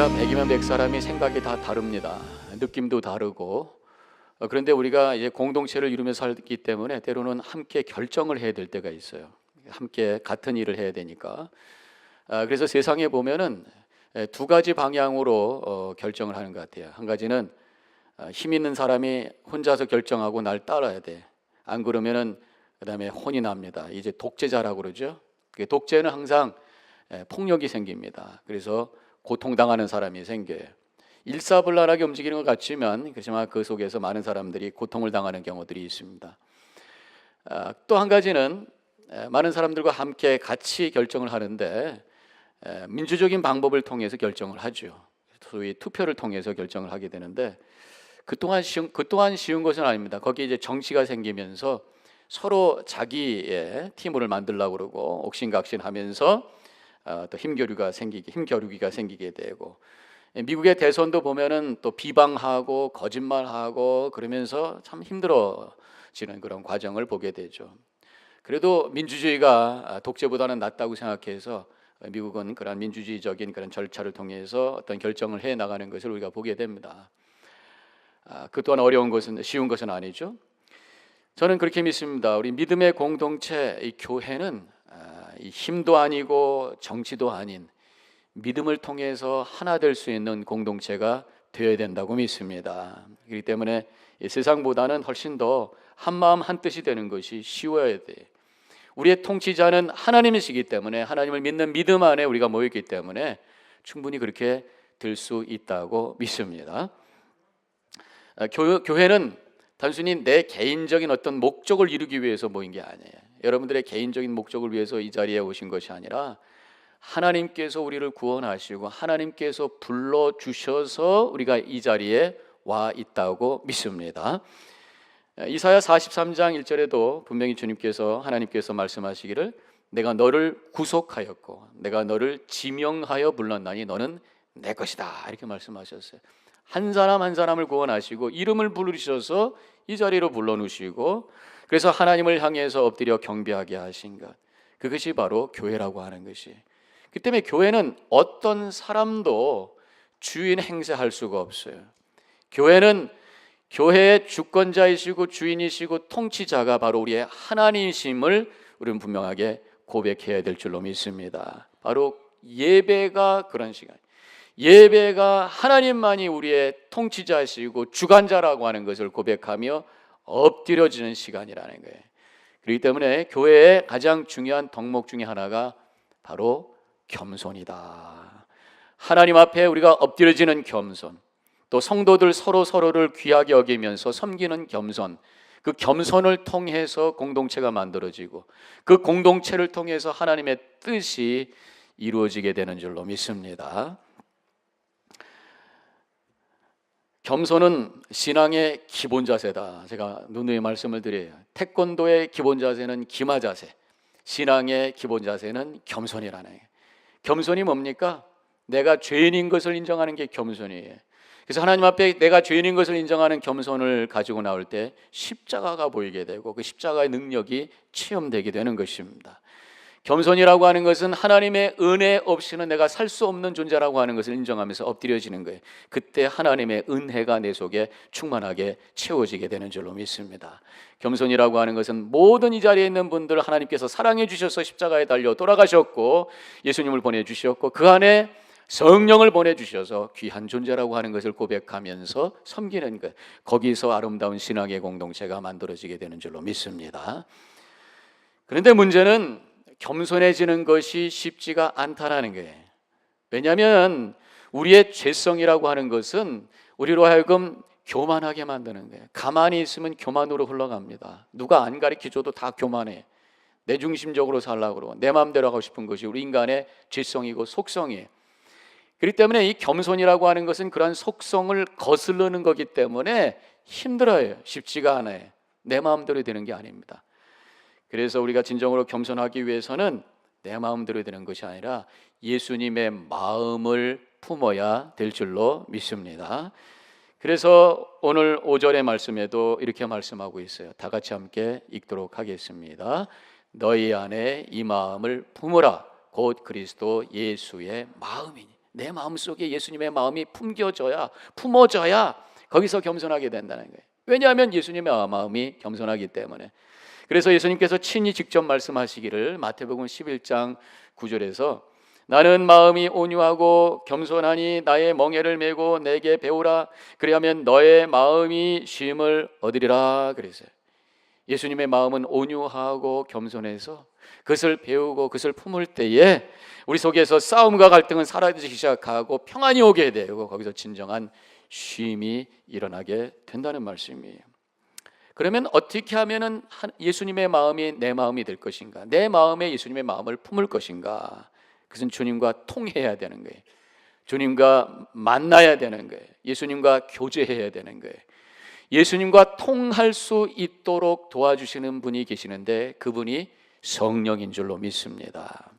우리가 100이면 100 사람이 생각이 다 다릅니다. 느낌도 다르고 그런데 우리가 이제 공동체를 이루며 살기 때문에 때로는 함께 결정을 해야 될 때가 있어요. 함께 같은 일을 해야 되니까. 그래서 세상에 보면은 두 가지 방향으로 결정을 하는 것 같아요. 한 가지는 힘 있는 사람이 혼자서 결정하고 날 따라야 돼. 안 그러면은 그다음에 혼이 납니다. 이제 독재자라고 그러죠. 독재는 항상 폭력이 생깁니다. 그래서 고통당하는 사람이 생겨요. 일사불란하게 움직이는 것 같지만 그렇지만 그 속에서 많은 사람들이 고통을 당하는 경우들이 있습니다. 또 한 가지는 많은 사람들과 함께 같이 결정을 하는데 민주적인 방법을 통해서 결정을 하죠. 소위 투표를 통해서 결정을 하게 되는데 그 또한 쉬운 것은 아닙니다. 거기에 이제 정치가 생기면서 서로 자기의 팀을 만들려고 그러고 옥신각신하면서 또 힘겨루기가 생기게 되고, 미국의 대선도 보면은 또 비방하고 거짓말하고 그러면서 참 힘들어지는 그런 과정을 보게 되죠. 그래도 민주주의가 독재보다는 낫다고 생각해서 미국은 그런 민주주의적인 그런 절차를 통해서 어떤 결정을 해 나가는 것을 우리가 보게 됩니다. 그 또한 쉬운 것은 아니죠. 저는 그렇게 믿습니다. 우리 믿음의 공동체, 이 교회는 이 힘도 아니고 정치도 아닌 믿음을 통해서 하나 될 수 있는 공동체가 되어야 된다고 믿습니다. 그렇기 때문에 이 세상보다는 훨씬 더 한마음 한뜻이 되는 것이 쉬워야 돼. 우리의 통치자는 하나님이시기 때문에 하나님을 믿는 믿음 안에 우리가 모였기 때문에 충분히 그렇게 될 수 있다고 믿습니다. 교회는 단순히 내 개인적인 어떤 목적을 이루기 위해서 모인 게 아니에요. 여러분들의 개인적인 목적을 위해서 이 자리에 오신 것이 아니라 하나님께서 우리를 구원하시고 하나님께서 불러주셔서 우리가 이 자리에 와 있다고 믿습니다. 이사야 43장 1절에도 분명히 하나님께서 말씀하시기를 내가 너를 구속하였고 내가 너를 지명하여 불렀나니 너는 내 것이다 이렇게 말씀하셨어요. 한 사람 한 사람을 구원하시고 이름을 부르셔서 이 자리로 불러놓으시고 그래서 하나님을 향해서 엎드려 경배하게 하신 것, 그것이 바로 교회라고 하는 것이. 그 때문에 교회는 어떤 사람도 주인 행세할 수가 없어요. 교회는 교회의 주권자이시고 주인이시고 통치자가 바로 우리의 하나님이심을 우리는 분명하게 고백해야 될 줄로 믿습니다. 바로 예배가 그런 시간, 예배가 하나님만이 우리의 통치자이시고 주관자라고 하는 것을 고백하며 엎드려지는 시간이라는 거예요. 그렇기 때문에 교회의 가장 중요한 덕목 중에 하나가 바로 겸손이다. 하나님 앞에 우리가 엎드려지는 겸손, 또 성도들 서로를 귀하게 여기면서 섬기는 겸손, 그 겸손을 통해서 공동체가 만들어지고 그 공동체를 통해서 하나님의 뜻이 이루어지게 되는 줄로 믿습니다. 겸손은 신앙의 기본 자세다. 제가 누누이 말씀을 드려요. 태권도의 기본 자세는 기마 자세, 신앙의 기본 자세는 겸손이라는 거예요. 겸손이 뭡니까? 내가 죄인인 것을 인정하는 게 겸손이에요. 그래서 하나님 앞에 내가 죄인인 것을 인정하는 겸손을 가지고 나올 때 십자가가 보이게 되고 그 십자가의 능력이 체험되게 되는 것입니다. 겸손이라고 하는 것은 하나님의 은혜 없이는 내가 살 수 없는 존재라고 하는 것을 인정하면서 엎드려지는 거예요. 그때 하나님의 은혜가 내 속에 충만하게 채워지게 되는 줄로 믿습니다. 겸손이라고 하는 것은 모든 이 자리에 있는 분들 하나님께서 사랑해 주셔서 십자가에 달려 돌아가셨고 예수님을 보내주셨고 그 안에 성령을 보내주셔서 귀한 존재라고 하는 것을 고백하면서 섬기는 것, 거기서 아름다운 신앙의 공동체가 만들어지게 되는 줄로 믿습니다. 그런데 문제는 겸손해지는 것이 쉽지가 않다라는 거예요. 왜냐하면 우리의 죄성이라고 하는 것은 우리로 하여금 교만하게 만드는 거예요. 가만히 있으면 교만으로 흘러갑니다. 누가 안 가르쳐줘도 다 교만해. 내 중심적으로 살려고 그러고 내 마음대로 하고 싶은 것이 우리 인간의 죄성이고 속성이에요. 그렇기 때문에 이 겸손이라고 하는 것은 그러한 속성을 거스르는 거기 때문에 힘들어요. 쉽지가 않아요. 내 마음대로 되는 게 아닙니다. 그래서 우리가 진정으로 겸손하기 위해서는 내 마음대로 되는 것이 아니라 예수님의 마음을 품어야 될 줄로 믿습니다. 그래서 오늘 5절의 말씀에도 이렇게 말씀하고 있어요. 다 같이 함께 읽도록 하겠습니다. 너희 안에 이 마음을 품으라 곧 그리스도 예수의 마음이니. 내 마음속에 예수님의 마음이 품어져야 거기서 겸손하게 된다는 거예요. 왜냐하면 예수님의 마음이 겸손하기 때문에. 그래서 예수님께서 친히 직접 말씀하시기를 마태복음 11장 9절에서 나는 마음이 온유하고 겸손하니 나의 멍에를 메고 내게 배우라. 그리하면 너의 마음이 쉼을 얻으리라 그랬어요. 예수님의 마음은 온유하고 겸손해서 그것을 배우고 그것을 품을 때에 우리 속에서 싸움과 갈등은 사라지기 시작하고 평안이 오게 되고 거기서 진정한 쉼이 일어나게 된다는 말씀이에요. 그러면 어떻게 하면은 예수님의 마음이 내 마음이 될 것인가? 내 마음에 예수님의 마음을 품을 것인가? 그것은 주님과 통해야 되는 거예요. 주님과 만나야 되는 거예요. 예수님과 교제해야 되는 거예요. 예수님과 통할 수 있도록 도와주시는 분이 계시는데 그분이 성령인 줄로 믿습니다.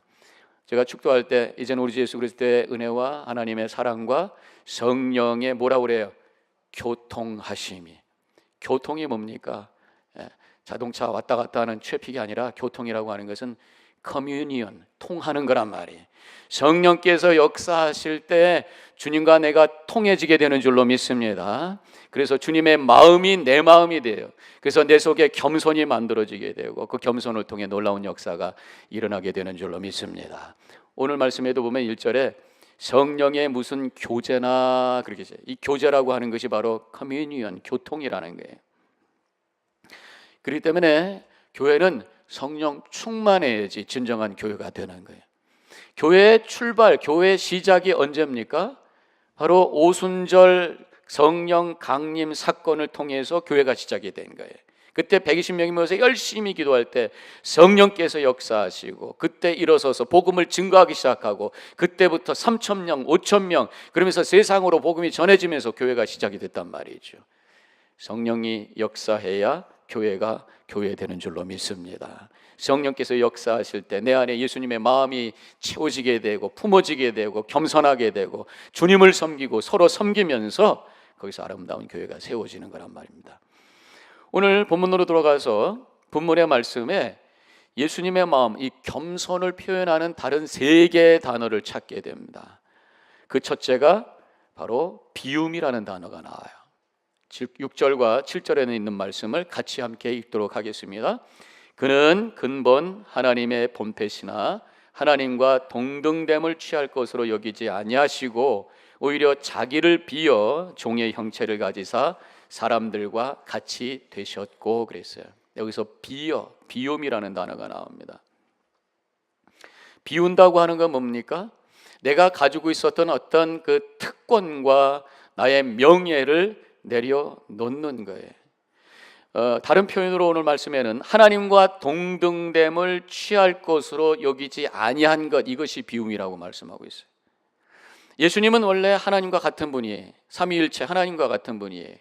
제가 축도할 때 이제는 우리 주 예수 그리스도의 은혜와 하나님의 사랑과 성령의 뭐라고 그래요? 교통하심이. 교통이 뭡니까? 자동차 왔다 갔다 하는 트래픽이 아니라 교통이라고 하는 것은 커뮤니언, 통하는 거란 말이에요. 성령께서 역사하실 때 주님과 내가 통해지게 되는 줄로 믿습니다. 그래서 주님의 마음이 내 마음이 돼요. 그래서 내 속에 겸손이 만들어지게 되고 그 겸손을 통해 놀라운 역사가 일어나게 되는 줄로 믿습니다. 오늘 말씀에도 보면 1절에 성령의 무슨 교제나 그렇게 해요. 이 교제라고 하는 것이 바로 커뮤니언, 교통이라는 거예요. 그렇기 때문에 교회는 성령 충만해야지 진정한 교회가 되는 거예요. 교회의 출발, 교회의 시작이 언제입니까? 바로 오순절 성령 강림 사건을 통해서 교회가 시작이 된 거예요. 그때 120명이 모여서 열심히 기도할 때 성령께서 역사하시고 그때 일어서서 복음을 증거하기 시작하고 그때부터 3,000명, 5,000명 그러면서 세상으로 복음이 전해지면서 교회가 시작이 됐단 말이죠. 성령이 역사해야 교회가 교회되는 줄로 믿습니다. 성령께서 역사하실 때 내 안에 예수님의 마음이 채워지게 되고 품어지게 되고 겸손하게 되고 주님을 섬기고 서로 섬기면서 거기서 아름다운 교회가 세워지는 거란 말입니다. 오늘 본문으로 돌아가서 본문의 말씀에 예수님의 마음, 이 겸손을 표현하는 다른 3개의 단어를 찾게 됩니다. 그 첫째가 바로 비움이라는 단어가 나와요. 6절과 7절에는 있는 말씀을 같이 함께 읽도록 하겠습니다. 그는 근본 하나님의 본패시나 하나님과 동등됨을 취할 것으로 여기지 아니하시고 오히려 자기를 비어 종의 형체를 가지사 사람들과 같이 되셨고 그랬어요. 여기서 비움이라는 단어가 나옵니다. 비운다고 하는 건 뭡니까? 내가 가지고 있었던 어떤 그 특권과 나의 명예를 내려놓는 거예요. 다른 표현으로 오늘 말씀에는 하나님과 동등됨을 취할 것으로 여기지 아니한 것, 이것이 비움이라고 말씀하고 있어요. 예수님은 원래 하나님과 같은 분이에요. 삼위일체 하나님과 같은 분이에요.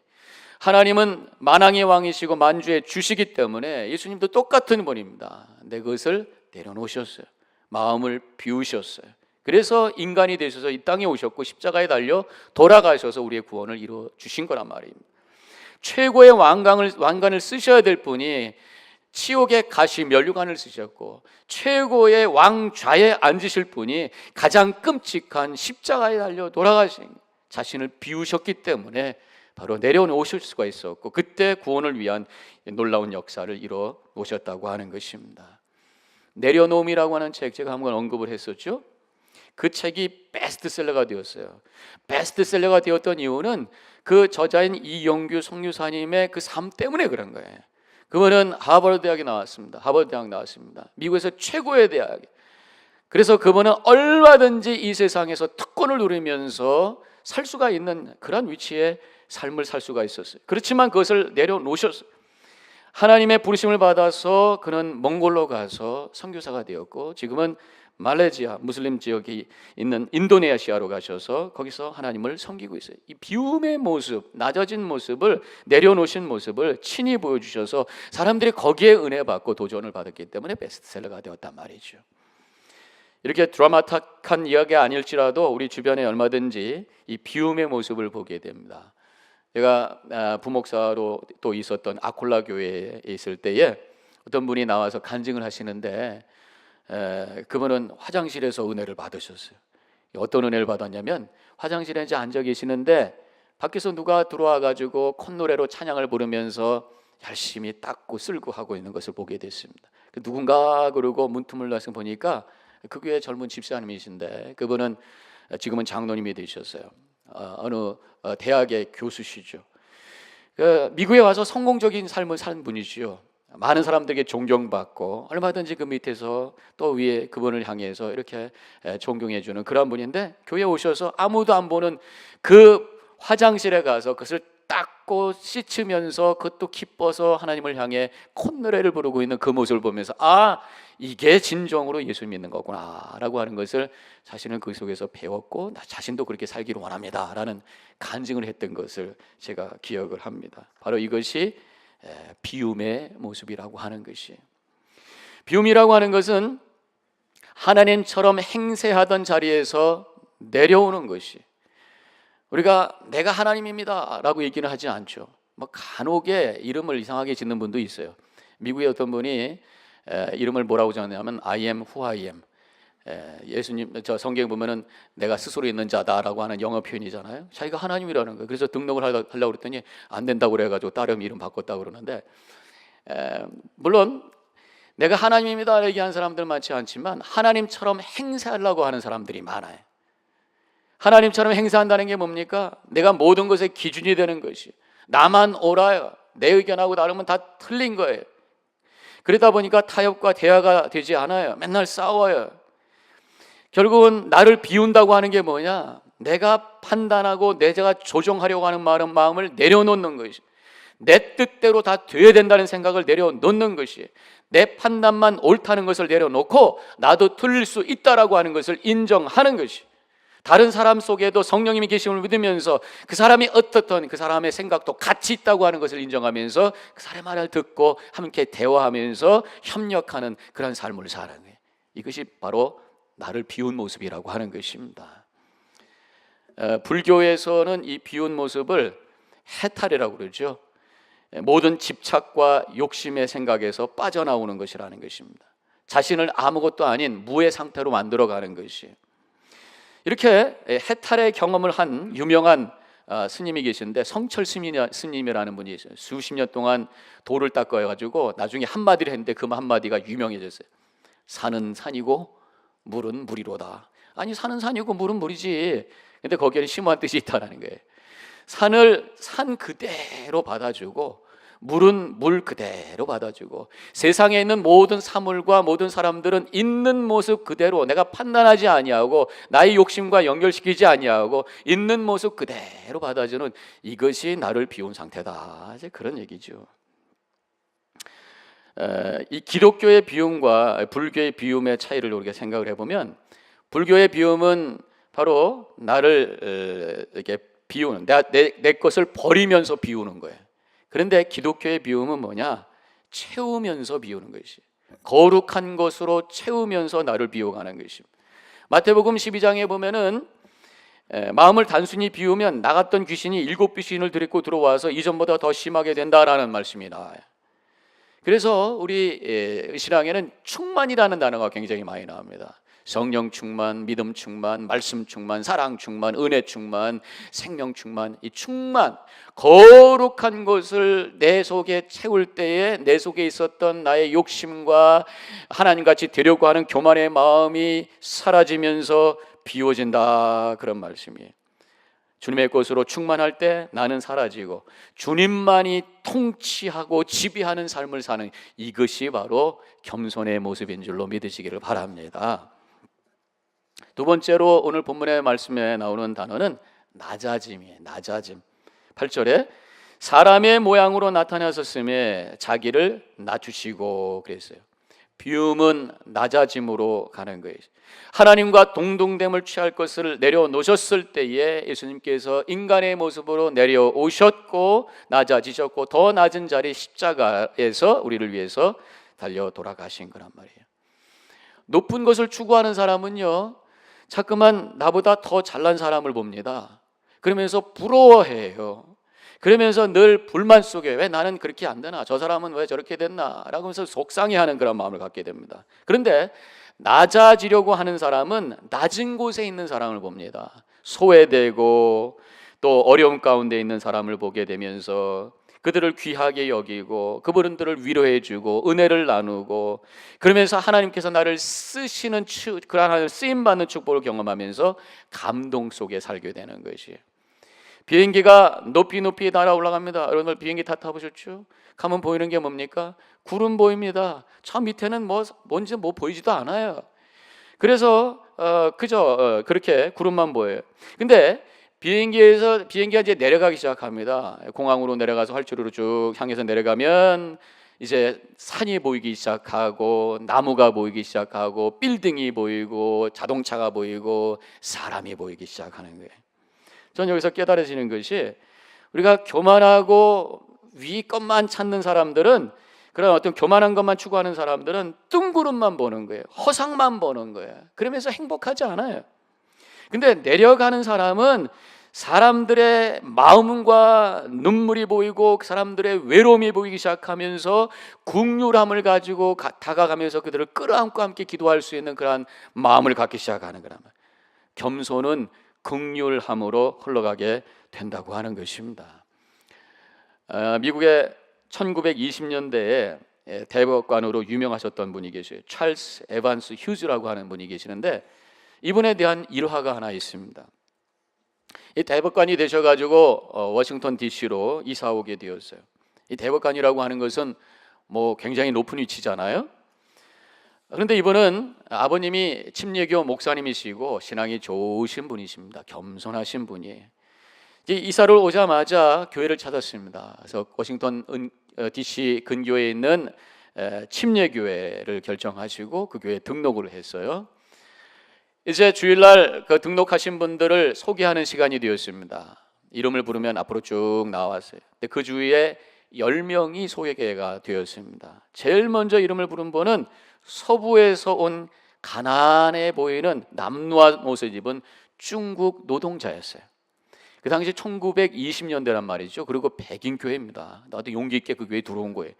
하나님은 만왕의 왕이시고 만주의 주시기 때문에 예수님도 똑같은 분입니다. 근데 그것을 내려놓으셨어요. 마음을 비우셨어요. 그래서 인간이 되셔서 이 땅에 오셨고 십자가에 달려 돌아가셔서 우리의 구원을 이루어 주신 거란 말입니다. 최고의 왕관을 쓰셔야 될 분이 치옥에 가시 면류관을 쓰셨고 최고의 왕좌에 앉으실 분이 가장 끔찍한 십자가에 달려 돌아가신 자신을 비우셨기 때문에 바로 내려놓으실 수가 있었고 그때 구원을 위한 놀라운 역사를 이루어 놓으셨다고 하는 것입니다. 내려놓음이라고 하는 책 제가 한번 언급을 했었죠. 그 책이 베스트셀러가 되었어요. 베스트셀러가 되었던 이유는 그 저자인 이영규 선교사님의 그 삶 때문에 그런 거예요. 그분은 하버드 대학에 나왔습니다. 하버드 대학 나왔습니다. 미국에서 최고의 대학. 그래서 그분은 얼마든지 이 세상에서 특권을 누리면서 살 수가 있는 그런 위치에 삶을 살 수가 있었어요. 그렇지만 그것을 내려놓으셨어요. 하나님의 부르심을 받아서 그는 몽골로 가서 선교사가 되었고 지금은 말레이시아 무슬림 지역에 있는 인도네시아로 가셔서 거기서 하나님을 섬기고 있어요. 이 비움의 모습, 낮아진 모습을 내려놓으신 모습을 친히 보여주셔서 사람들이 거기에 은혜 받고 도전을 받았기 때문에 베스트셀러가 되었단 말이죠. 이렇게 드라마틱한 이야기가 아닐지라도 우리 주변에 얼마든지 이 비움의 모습을 보게 됩니다. 제가 부목사로 또 있었던 아콜라 교회에 있을 때에 어떤 분이 나와서 간증을 하시는데 그분은 화장실에서 은혜를 받으셨어요. 어떤 은혜를 받았냐면 화장실에 이제 앉아 계시는데 밖에서 누가 들어와 가지고 콧노래로 찬양을 부르면서 열심히 닦고 쓸고 하고 있는 것을 보게 됐습니다. 누군가 그러고 문틈을 나서 보니까 그 교회 젊은 집사님이신데 그분은 지금은 장로님이 되셨어요. 어느 대학의 교수시죠. 미국에 와서 성공적인 삶을 산 분이시요. 많은 사람들에게 존경받고 얼마든지 그 밑에서 또 위에 그분을 향해서 이렇게 존경해 주는 그런 분인데 교회에 오셔서 아무도 안 보는 그 화장실에 가서 그것을 닦고 씻으면서 그것도 기뻐서 하나님을 향해 콧노래를 부르고 있는 그 모습을 보면서 이게 진정으로 예수 믿는 거구나 라고 하는 것을 자신은 그 속에서 배웠고 나 자신도 그렇게 살기를 원합니다 라는 간증을 했던 것을 제가 기억을 합니다. 바로 이것이 비움의 모습이라고 하는 것이, 비움이라고 하는 것은 하나님처럼 행세하던 자리에서 내려오는 것이, 우리가 내가 하나님입니다 라고 얘기는 하지 않죠. 간혹에 이름을 이상하게 짓는 분도 있어요. 미국의 어떤 분이 이름을 뭐라고 적냐면 I am who I am. 예수님 저 성경에 보면은 내가 스스로 있는 자다라고 하는 영어 표현이잖아요. 자기가 하나님이라는 거예요. 그래서 등록을 하려고 그랬더니 안 된다고 그래가지고 따름 이름 바꿨다고 그러는데, 물론 내가 하나님입니다 얘기하는 사람들 많지 않지만 하나님처럼 행세하려고 하는 사람들이 많아요. 하나님처럼 행세한다는 게 뭡니까? 내가 모든 것의 기준이 되는 것이, 나만 옳아요, 내 의견하고 다르면 다 틀린 거예요. 그러다 보니까 타협과 대화가 되지 않아요. 맨날 싸워요. 결국은 나를 비운다고 하는 게 뭐냐? 내가 판단하고 내가 조정하려고 하는 마음을 내려놓는 것이, 내 뜻대로 다 돼야 된다는 생각을 내려놓는 것이, 내 판단만 옳다는 것을 내려놓고 나도 틀릴 수 있다라고 하는 것을 인정하는 것이, 다른 사람 속에도 성령님이 계심을 믿으면서 그 사람이 어떻든 그 사람의 생각도 같이 있다고 하는 것을 인정하면서 그 사람의 말을 듣고 함께 대화하면서 협력하는 그런 삶을 사는 거예요. 이것이 바로 나를 비운 모습이라고 하는 것입니다. 불교에서는 이 비운 모습을 해탈이라고 그러죠. 모든 집착과 욕심의 생각에서 빠져나오는 것이라는 것입니다. 자신을 아무것도 아닌 무의 상태로 만들어가는 것이, 이렇게 해탈의 경험을 한 유명한 스님이 계신데 성철 스님이라는 분이 있어요. 수십 년 동안 돌을 닦아가지고 나중에 한마디를 했는데 그 한마디가 유명해졌어요. 산은 산이고 물은 물이로다. 아니, 산은 산이고 물은 물이지. 근데 거기에는 심오한 뜻이 있다는 거예요. 산을 산 그대로 받아주고 물은 물 그대로 받아주고, 세상에 있는 모든 사물과 모든 사람들은 있는 모습 그대로, 내가 판단하지 아니하고 나의 욕심과 연결시키지 아니하고 있는 모습 그대로 받아주는, 이것이 나를 비운 상태다, 이제 그런 얘기죠. 이 기독교의 비움과 불교의 비움의 차이를 우리가 생각을 해보면, 불교의 비움은 바로 나를 이렇게 비우는, 내 것을 버리면서 비우는 거예요. 그런데 기독교의 비움은 뭐냐? 채우면서 비우는 것이, 거룩한 것으로 채우면서 나를 비워가는 것입니다. 마태복음 12장에 보면은 마음을 단순히 비우면 나갔던 귀신이 7 귀신을 데리고 들어와서 이전보다 더 심하게 된다라는 말씀이 나와요. 그래서 우리 신앙에는 충만이라는 단어가 굉장히 많이 나옵니다. 성령 충만, 믿음 충만, 말씀 충만, 사랑 충만, 은혜 충만, 생명 충만. 이 충만, 거룩한 것을 내 속에 채울 때에 내 속에 있었던 나의 욕심과 하나님같이 되려고 하는 교만의 마음이 사라지면서 비워진다, 그런 말씀이에요. 주님의 것으로 충만할 때 나는 사라지고 주님만이 통치하고 지배하는 삶을 사는, 이것이 바로 겸손의 모습인 줄로 믿으시기를 바랍니다. 두 번째로 오늘 본문의 말씀에 나오는 단어는 낮아짐이에요. 낮아짐. 8절에 사람의 모양으로 나타나셨음에 자기를 낮추시고 그랬어요. 비움은 낮아짐으로 가는 거예요. 하나님과 동등됨을 취할 것을 내려놓으셨을 때에 예수님께서 인간의 모습으로 내려오셨고 낮아지셨고 더 낮은 자리 십자가에서 우리를 위해서 달려 돌아가신 거란 말이에요. 높은 것을 추구하는 사람은요, 자꾸만 나보다 더 잘난 사람을 봅니다. 그러면서 부러워해요. 그러면서 늘 불만 속에 왜 나는 그렇게 안 되나, 저 사람은 왜 저렇게 됐나 라고 하면서 속상해하는 그런 마음을 갖게 됩니다. 그런데 낮아지려고 하는 사람은 낮은 곳에 있는 사람을 봅니다. 소외되고 또 어려움 가운데 있는 사람을 보게 되면서 그들을 귀하게 여기고 그분들을 위로해주고 은혜를 나누고, 그러면서 하나님께서 나를 쓰시는 그러한 쓰임받는 축복을 경험하면서 감동 속에 살게 되는 것이에요. 비행기가 높이 날아 올라갑니다. 여러분들 비행기 다 타보셨죠? 가면 보이는 게 뭡니까? 구름 보입니다. 저 밑에는 뭔지 보이지도 않아요. 그래서 그저 그렇게 구름만 보여요. 근데 비행기가 이제 내려가기 시작합니다. 공항으로 내려가서 활주로로 쭉 향해서 내려가면 이제 산이 보이기 시작하고 나무가 보이기 시작하고 빌딩이 보이고 자동차가 보이고 사람이 보이기 시작하는 거예요. 저는 여기서 깨달아지는 것이, 우리가 교만하고 위 것만 찾는 사람들은, 그런 어떤 교만한 것만 추구하는 사람들은 뜬구름만 보는 거예요. 허상만 보는 거예요. 그러면서 행복하지 않아요. 근데 내려가는 사람은 사람들의 마음과 눈물이 보이고 그 사람들의 외로움이 보이기 시작하면서 국률함을 가지고 다가가면서 그들을 끌어안고 함께 기도할 수 있는 그러한 마음을 갖기 시작하는 거란 말이에요. 겸손은 긍휼함으로 흘러가게 된다고 하는 것입니다. 미국의 1920년대에 대법관으로 유명하셨던 분이 계셔요. 찰스 에반스 휴즈라고 하는 분이 계시는데, 이분에 대한 일화가 하나 있습니다. 이 대법관이 되셔가지고 워싱턴 DC로 이사 오게 되었어요. 이 대법관이라고 하는 것은 굉장히 높은 위치잖아요. 그런데 이분은 아버님이 침례교 목사님이시고 신앙이 좋으신 분이십니다. 겸손하신 분이에요. 이사를 오자마자 교회를 찾았습니다. 그래서 워싱턴 DC 근교에 있는 침례교회를 결정하시고 그 교회에 등록을 했어요. 이제 주일날 그 등록하신 분들을 소개하는 시간이 되었습니다. 이름을 부르면 앞으로 쭉 나왔어요. 근데 그 주위에 10명이 소개가 되었습니다. 제일 먼저 이름을 부른 분은 서부에서 온 가난해 보이는 남루한 옷을 입은 중국 노동자였어요. 그 당시 1920년대란 말이죠. 그리고 백인 교회입니다. 나도 용기 있게 그 교회에 들어온 거예요.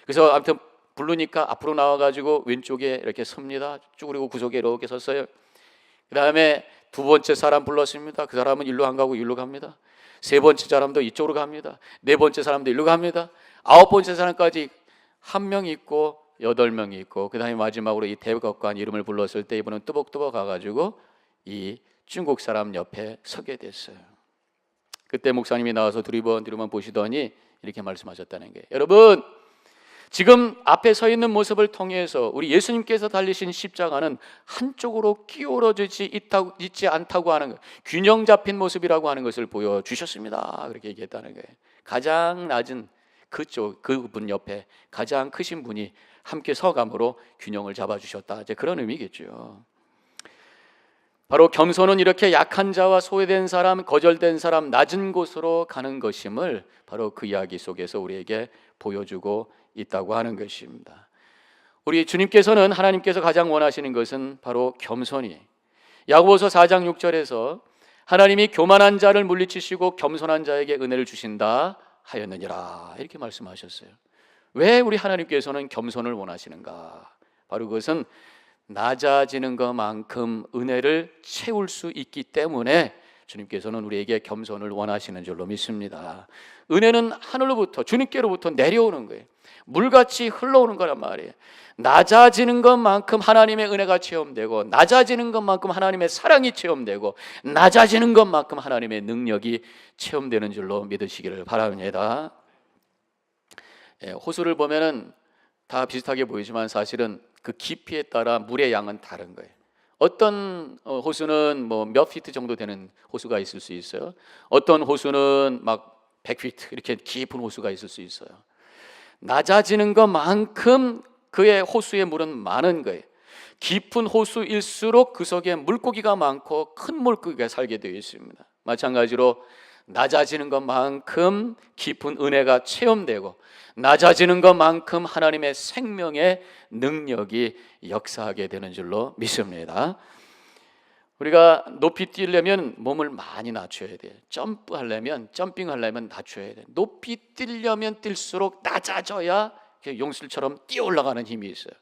그래서 아무튼 부르니까 앞으로 나와가지고 왼쪽에 이렇게 섭니다. 쭉 그리고 구석에 이렇게 섰어요. 그 다음에 두 번째 사람 불렀습니다. 그 사람은 일로 안 가고 일로 갑니다. 세 번째 사람도 이쪽으로 갑니다. 네 번째 사람도 일로 갑니다. 아홉 번째 사람까지 한 명 있고 8명이 있고, 그 다음에 마지막으로 이 대법관 이름을 불렀을 때 이분은 뚜벅뚜벅 가가지고 이 중국 사람 옆에 서게 됐어요. 그때 목사님이 나와서 두리번 보시더니 이렇게 말씀하셨다는 거예요. 여러분, 지금 앞에 서 있는 모습을 통해서 우리 예수님께서 달리신 십자가는 한쪽으로 기울어지지 있지 않다고 하는 것, 균형 잡힌 모습이라고 하는 것을 보여주셨습니다. 그렇게 얘기했다는 거예요. 가장 낮은 그분 옆에 가장 크신 분이 함께 서감으로 균형을 잡아주셨다, 이제 그런 의미겠죠. 바로 겸손은 이렇게 약한 자와 소외된 사람, 거절된 사람, 낮은 곳으로 가는 것임을 바로 그 이야기 속에서 우리에게 보여주고 있다고 하는 것입니다. 우리 주님께서는, 하나님께서 가장 원하시는 것은 바로 겸손이, 야고보서 4장 6절에서 하나님이 교만한 자를 물리치시고 겸손한 자에게 은혜를 주신다 하였느니라, 이렇게 말씀하셨어요. 왜 우리 하나님께서는 겸손을 원하시는가? 바로 그것은 낮아지는 것만큼 은혜를 채울 수 있기 때문에 주님께서는 우리에게 겸손을 원하시는 줄로 믿습니다. 은혜는 하늘로부터, 주님께로부터 내려오는 거예요. 물같이 흘러오는 거란 말이에요. 낮아지는 것만큼 하나님의 은혜가 체험되고, 낮아지는 것만큼 하나님의 사랑이 체험되고, 낮아지는 것만큼 하나님의 능력이 체험되는 줄로 믿으시기를 바랍니다. 호수를 보면은 다 비슷하게 보이지만 사실은 그 깊이에 따라 물의 양은 다른 거예요. 어떤 호수는 몇 피트 정도 되는 호수가 있을 수 있어요. 어떤 호수는 막 100피트 이렇게 깊은 호수가 있을 수 있어요. 낮아지는 것만큼 그의 호수의 물은 많은 거예요. 깊은 호수일수록 그 속에 물고기가 많고 큰 물고기가 살게 되어 있습니다. 마찬가지로 낮아지는 것만큼 깊은 은혜가 체험되고, 낮아지는 것만큼 하나님의 생명의 능력이 역사하게 되는 줄로 믿습니다. 우리가 높이 뛰려면 몸을 많이 낮춰야 돼요. 점핑하려면 낮춰야 돼요. 높이 뛰려면 뛸수록 낮아져야 용실처럼 뛰어 올라가는 힘이 있어요.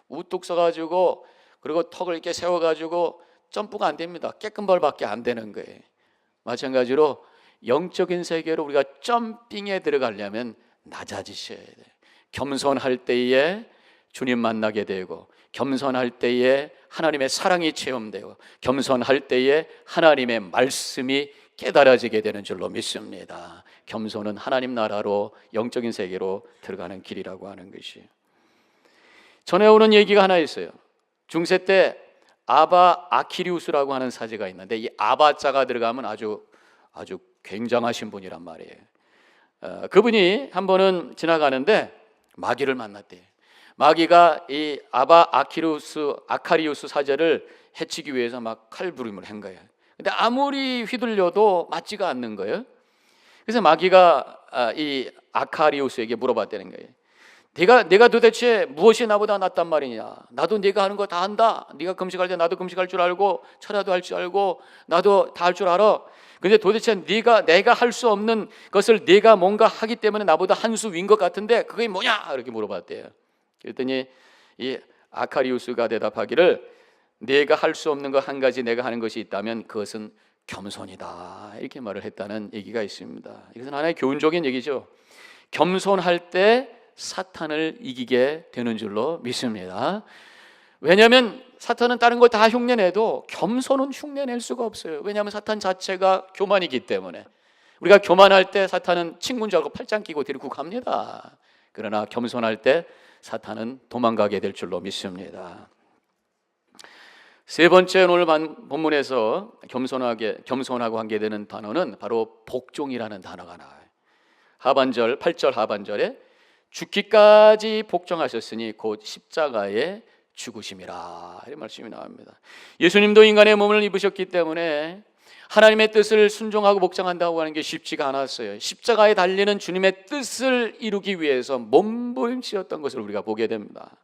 우뚝 서가지고 그리고 턱을 이렇게 세워가지고 점프가 안 됩니다. 깨끗발밖에 안 되는 거예요. 마찬가지로 영적인 세계로 우리가 점핑에 들어가려면 낮아지셔야 돼요. 겸손할 때에 주님 만나게 되고, 겸손할 때에 하나님의 사랑이 체험되고, 겸손할 때에 하나님의 말씀이 깨달아지게 되는 줄로 믿습니다. 겸손은 하나님 나라로, 영적인 세계로 들어가는 길이라고 하는 것이. 전해오는 얘기가 하나 있어요. 중세 때 아바 아키리우스라고 하는 사제가 있는데, 이 아바자가 들어가면 아주 굉장하신 분이란 말이에요. 그분이 한 번은 지나가는데 마귀를 만났대요. 마귀가 이 아바 아카리우스 사제를 해치기 위해서 막 칼부림을 한 거예요. 근데 아무리 휘둘려도 맞지가 않는 거예요. 그래서 마귀가 이 아카리우스에게 물어봤다는 거예요. 네가 도대체 무엇이 나보다 낫단 말이냐? 나도 네가 하는 거 다 한다. 네가 금식할 때 나도 금식할 줄 알고, 철야도 할 줄 알고, 나도 다 할 줄 알아. 근데 도대체 내가 할 수 없는 것을 네가 뭔가 하기 때문에 나보다 한 수 위인 것 같은데 그게 뭐냐? 이렇게 물어봤대요. 그랬더니 이 아카리우스가 대답하기를, 네가 할 수 없는 거 한 가지 내가 하는 것이 있다면 그것은 겸손이다, 이렇게 말을 했다는 얘기가 있습니다. 이것은 하나의 교훈적인 얘기죠. 겸손할 때 사탄을 이기게 되는 줄로 믿습니다. 왜냐하면 사탄은 다른 걸 다 흉내내도 겸손은 흉내낼 수가 없어요. 왜냐하면 사탄 자체가 교만이기 때문에. 우리가 교만할 때 사탄은 친구인 줄 알고 팔짱 끼고 데리고 갑니다. 그러나 겸손할 때 사탄은 도망가게 될 줄로 믿습니다. 세 번째, 오늘 본문에서 겸손하고 관계되는 단어는 바로 복종이라는 단어가 나와요. 8절 하반절에 죽기까지 복종하셨으니 곧 십자가에 죽으심이라, 이런 말씀이 나옵니다. 예수님도 인간의 몸을 입으셨기 때문에 하나님의 뜻을 순종하고 복종한다고 하는 게 쉽지가 않았어요. 십자가에 달리는 주님의 뜻을 이루기 위해서 몸부림치셨던 것을 우리가 보게 됩니다.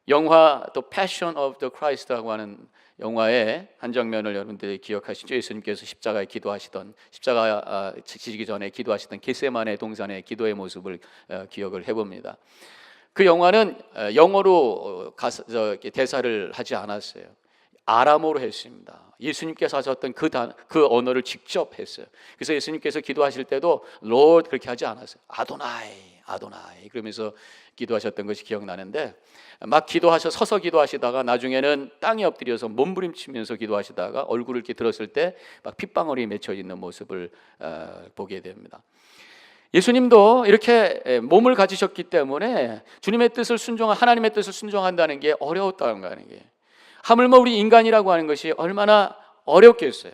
영화 The Passion of the Christ라고 하는 영화의 한 장면을 여러분들이 기억하시죠? 예수님께서 십자가에 기도하시던, 십자가 지시기 전에 기도하시던 겟세마네 동산의 기도의 모습을 기억을 해봅니다. 그 영화는 영어로 대사를 하지 않았어요. 아람어로 했습니다. 예수님께서 하셨던 그 언어를 직접 했어요. 그래서 예수님께서 기도하실 때도 Lord 그렇게 하지 않았어요. 아도나이 그러면서 기도하셨던 것이 기억나는데, 막 서서 기도하시다가 나중에는 땅에 엎드려서 몸부림치면서 기도하시다가 얼굴을 이렇게 들었을 때 막 핏방울이 맺혀 있는 모습을 보게 됩니다. 예수님도 이렇게 몸을 가지셨기 때문에 주님의 뜻을 하나님의 뜻을 순종한다는 게 어려웠다는 거예요. 하물며 우리 인간이라고 하는 것이 얼마나 어렵겠어요.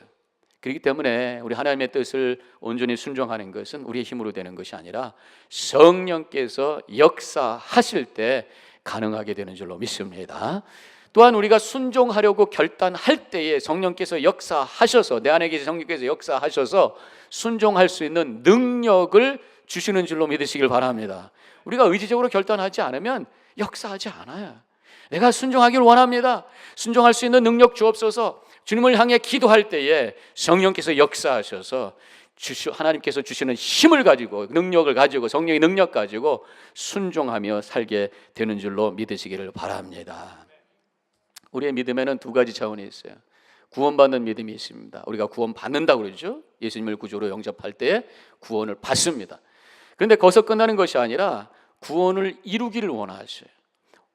그렇기 때문에 우리 하나님의 뜻을 온전히 순종하는 것은 우리의 힘으로 되는 것이 아니라 성령께서 역사하실 때 가능하게 되는 줄로 믿습니다. 또한 우리가 순종하려고 결단할 때에 성령께서 역사하셔서, 내 안에 계신 성령께서 역사하셔서 순종할 수 있는 능력을 주시는 줄로 믿으시길 바랍니다. 우리가 의지적으로 결단하지 않으면 역사하지 않아요. 내가 순종하기를 원합니다. 순종할 수 있는 능력 주옵소서. 주님을 향해 기도할 때에 성령께서 역사하셔서 하나님께서 주시는 힘을 가지고, 능력을 가지고, 성령의 능력 가지고 순종하며 살게 되는 줄로 믿으시기를 바랍니다. 우리의 믿음에는 두 가지 차원이 있어요. 구원받는 믿음이 있습니다. 우리가 구원받는다고 그러죠. 예수님을 구주로 영접할 때에 구원을 받습니다. 그런데 거기서 끝나는 것이 아니라 구원을 이루기를 원하셔요.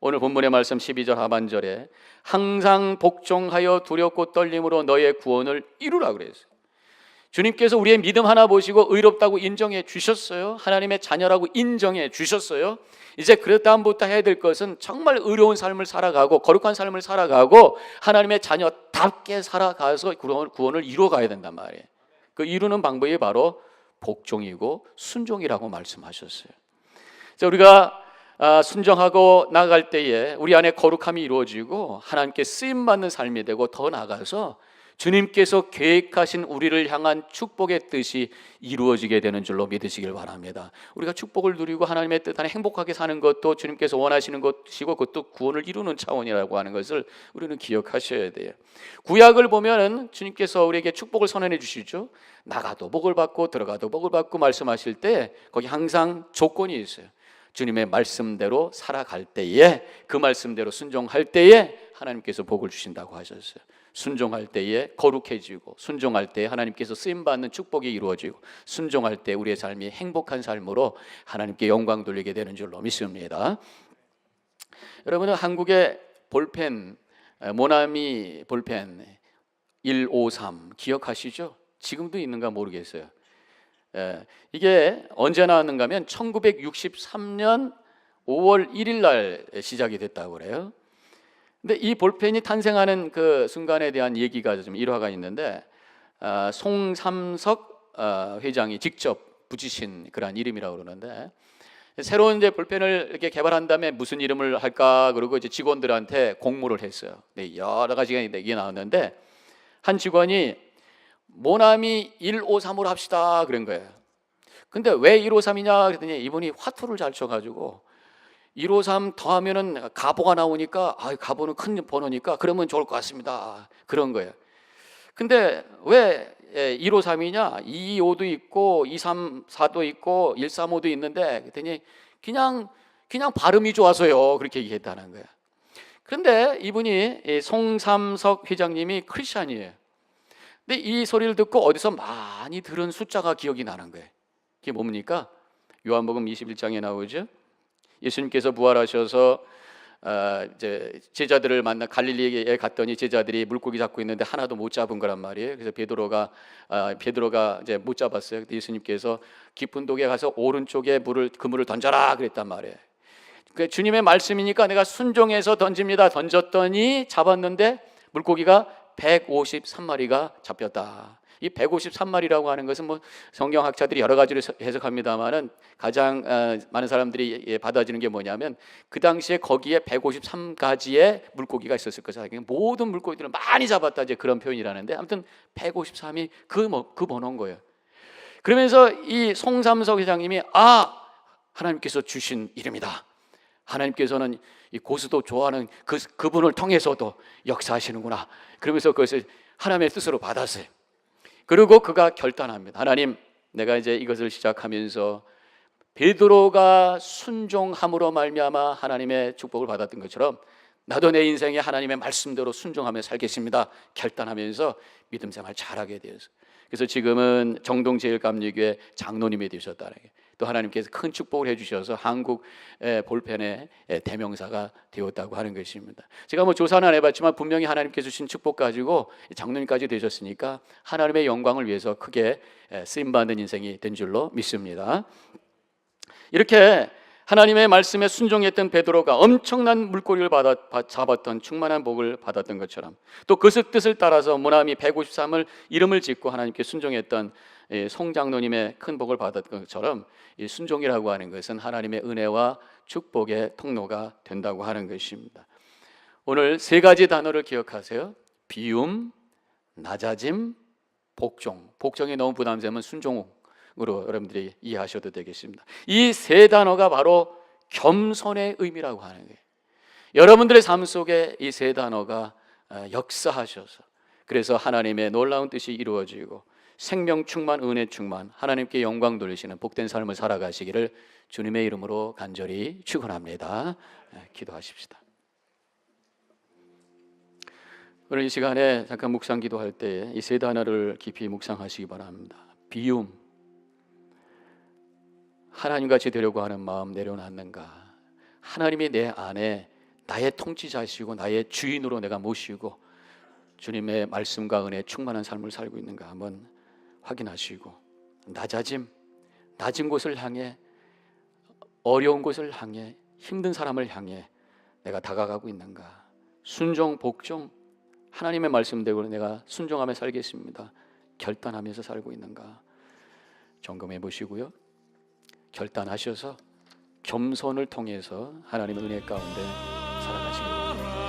오늘 본문의 말씀 12절 하반절에 항상 복종하여 두렵고 떨림으로 너의 구원을 이루라 그랬어요. 주님께서 우리의 믿음 하나 보시고 의롭다고 인정해 주셨어요. 하나님의 자녀라고 인정해 주셨어요. 이제 그 다음부터 해야 될 것은 정말 의로운 삶을 살아가고 거룩한 삶을 살아가고 하나님의 자녀답게 살아가서 구원을 이루어가야 된단 말이에요. 그 이루는 방법이 바로 복종이고 순종이라고 말씀하셨어요. 자, 우리가 순종하고 나아갈 때에 우리 안에 거룩함이 이루어지고 하나님께 쓰임받는 삶이 되고, 더 나아가서 주님께서 계획하신 우리를 향한 축복의 뜻이 이루어지게 되는 줄로 믿으시길 바랍니다. 우리가 축복을 누리고 하나님의 뜻 안에 행복하게 사는 것도 주님께서 원하시는 것이고, 그것도 구원을 이루는 차원이라고 하는 것을 우리는 기억하셔야 돼요. 구약을 보면은 주님께서 우리에게 축복을 선언해 주시죠. 나가도 복을 받고 들어가도 복을 받고 말씀하실 때 거기 항상 조건이 있어요. 주님의 말씀대로 살아갈 때에, 그 말씀대로 순종할 때에 하나님께서 복을 주신다고 하셨어요. 순종할 때에 거룩해지고, 순종할 때에 하나님께서 쓰임받는 축복이 이루어지고, 순종할 때 우리의 삶이 행복한 삶으로 하나님께 영광 돌리게 되는 줄로 믿습니다. 여러분은 한국의 볼펜, 모나미 볼펜 153 기억하시죠? 지금도 있는가 모르겠어요. 이게 언제 나왔는가 하면 1963년 5월 1일 날 시작이 됐다고 그래요. 근데 이 볼펜이 탄생하는 그 순간에 대한 얘기가 좀 일화가 있는데, 송삼석 회장이 직접 붙이신 그런 이름이라고 그러는데, 새로운 이제 볼펜을 이렇게 개발한 다음에 무슨 이름을 할까 그러고 이제 직원들한테 공모를 했어요. 네, 여러 가지가 이게 나왔는데 한 직원이 모나미 153으로 합시다 그런 거예요. 근데 왜 153이냐 그랬더니 이분이 화투를 잘 쳐가지고 153 더하면은 가보가 나오니까, 가보는 큰 번호니까 그러면 좋을 것 같습니다 그런 거예요. 근데 왜 153이냐? 225도 있고 234도 있고 135도 있는데 그랬더니 그냥 발음이 좋아서요 그렇게 얘기했다는 거예요. 그런데 이분이 송삼석 회장님이 크리스찬이에요. 근데 이 소리를 듣고 어디서 많이 들은 숫자가 기억이 나는 거예요. 그게 뭡니까? 요한복음 21장에 나오죠. 예수님께서 부활하셔서 이제 제자들을 만나 갈릴리에 갔더니 제자들이 물고기 잡고 있는데 하나도 못 잡은 거란 말이에요. 그래서 베드로가 이제 못 잡았어요. 예수님께서 깊은 독에 가서 오른쪽에 그물을 던져라 그랬단 말이에요. 그 주님의 말씀이니까 내가 순종해서 던집니다. 던졌더니 잡았는데 물고기가 153마리가 잡혔다. 이 153마리라고 하는 것은 뭐 성경학자들이 여러 가지로 해석합니다만은 가장 많은 사람들이 받아지는 게 뭐냐면 그 당시에 거기에 153가지의 물고기가 있었을 거잖아요. 모든 물고기들을 많이 잡았다 이제 그런 표현이라는데, 아무튼 153이 그 번호인 거예요. 그러면서 이 송삼석 회장님이 하나님께서 주신 이름이다. 하나님께서는 이 고수도 좋아하는 그분을 통해서도 역사하시는구나. 그러면서 그것을 하나님의 뜻으로 받았어요. 그리고 그가 결단합니다. 하나님, 내가 이제 이것을 시작하면서 베드로가 순종함으로 말미암아 하나님의 축복을 받았던 것처럼 나도 내 인생에 하나님의 말씀대로 순종하며 살겠습니다 결단하면서 믿음 생활 잘하게 되었어요. 그래서 지금은 정동제일감리교회 장로님이 되셨다는 게, 또 하나님께서 큰 축복을 해주셔서 한국 볼펜의 대명사가 되었다고 하는 것입니다. 제가 뭐 조사는 안 해봤지만 분명히 하나님께서 주신 축복 가지고 장로님까지 되셨으니까 하나님의 영광을 위해서 크게 쓰임받는 인생이 된 줄로 믿습니다. 이렇게 하나님의 말씀에 순종했던 베드로가 엄청난 물고기를 잡았던 충만한 복을 받았던 것처럼, 또 그 뜻을 따라서 모나미 153을 이름을 짓고 하나님께 순종했던 송 장로님의 큰 복을 받았던 것처럼, 이 순종이라고 하는 것은 하나님의 은혜와 축복의 통로가 된다고 하는 것입니다. 오늘 세 가지 단어를 기억하세요. 비움, 낮아짐, 복종. 복종이 너무 부담되면 순종으로 여러분들이 이해하셔도 되겠습니다. 이 세 단어가 바로 겸손의 의미라고 하는 거예요. 여러분들의 삶 속에 이 세 단어가 역사하셔서, 그래서 하나님의 놀라운 뜻이 이루어지고 생명 충만, 은혜 충만, 하나님께 영광 돌리시는 복된 삶을 살아가시기를 주님의 이름으로 간절히 축원합니다. 기도하십시다. 오늘 이 시간에 잠깐 묵상 기도할 때 이 세 단어를 깊이 묵상하시기 바랍니다. 비움, 하나님같이 되려고 하는 마음 내려놨는가? 하나님이 내 안에 나의 통치자시고 나의 주인으로 내가 모시고 주님의 말씀과 은혜에 충만한 삶을 살고 있는가 한번 확인하시고, 낮아짐, 낮은 곳을 향해, 어려운 곳을 향해, 힘든 사람을 향해 내가 다가가고 있는가? 순종, 복종, 하나님의 말씀대로 내가 순종하며 살겠습니다 결단하면서 살고 있는가? 점검해 보시고요, 결단하셔서 겸손을 통해서 하나님의 은혜 가운데 살아가시기 바랍니다.